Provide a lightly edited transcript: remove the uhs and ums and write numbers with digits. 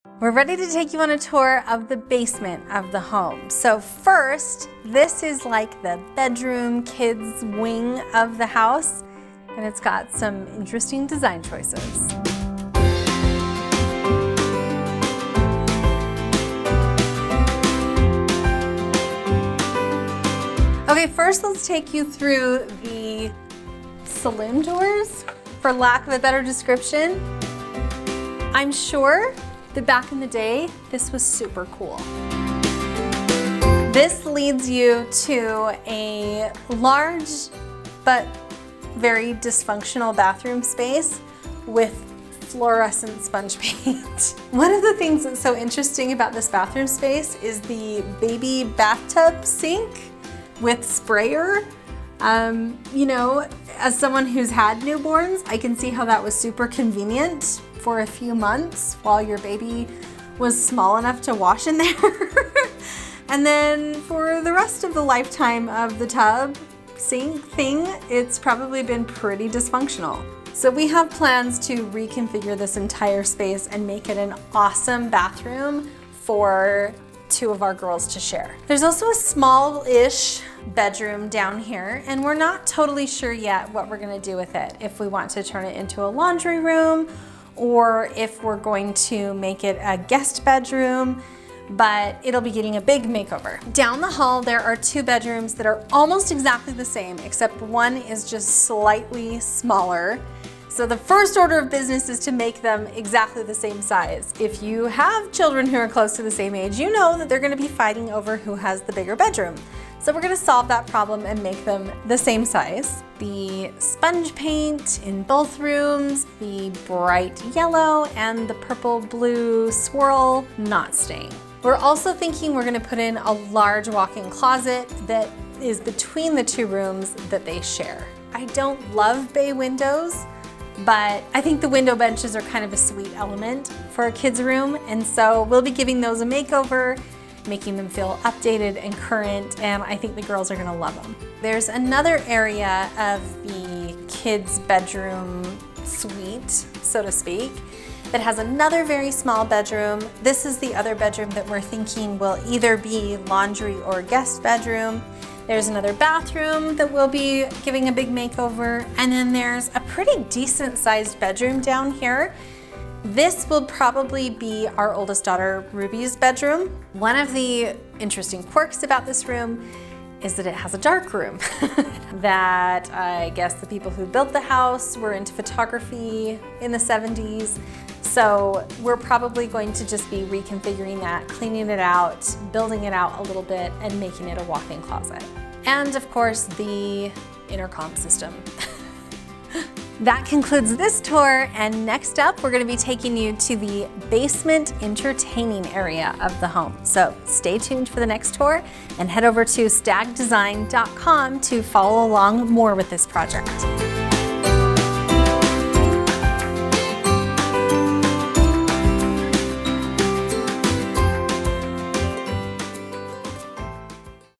We're ready to take you on a tour of the basement of the home. So first, this is like the bedroom kids wing of the house, and it's got some interesting design choices. Okay, first let's take you through the saloon doors, for lack of a better description. I'm sure that back in the day, this was super cool. This leads you to a large but very dysfunctional bathroom space with fluorescent sponge paint. One of the things that's so interesting about this bathroom space is the baby bathtub sink with sprayer. You know, as someone who's had newborns, I can see how that was super convenient for a few months while your baby was small enough to wash in there. And then for the rest of the lifetime of the tub sink thing, it's probably been pretty dysfunctional. So we have plans to reconfigure this entire space and make it an awesome bathroom for two of our girls to share. There's also a small-ish bedroom down here, and we're not totally sure yet what we're gonna do with it. If we want to turn it into a laundry room, or if we're going to make it a guest bedroom, but it'll be getting a big makeover. Down the hall, there are two bedrooms that are almost exactly the same, except one is just slightly smaller. So the first order of business is to make them exactly the same size. If you have children who are close to the same age, you know that they're gonna be fighting over who has the bigger bedroom. So we're gonna solve that problem and make them the same size. The sponge paint in both rooms, the bright yellow and the purple blue swirl not staying. We're also thinking we're gonna put in a large walk-in closet that is between the two rooms that they share. I don't love bay windows, but I think the window benches are kind of a sweet element for a kid's room, and so we'll be giving those a makeover, making them feel updated and current, and I think the girls are gonna love them. There's another area of the kids' bedroom suite, so to speak, that has another very small bedroom. This is the other bedroom that we're thinking will either be laundry or guest bedroom. There's another bathroom that we'll be giving a big makeover, and then there's a pretty decent sized bedroom down here. This will probably be our oldest daughter, Ruby's bedroom. One of the interesting quirks about this room is that it has a dark room. That I guess the people who built the house were into photography in the 70s. So we're probably going to just be reconfiguring that, cleaning it out, building it out a little bit, and making it a walk-in closet. And of course, the intercom system. That concludes this tour, and next up, we're gonna be taking you to the basement entertaining area of the home. So stay tuned for the next tour, and head over to staggdesign.com to follow along more with this project.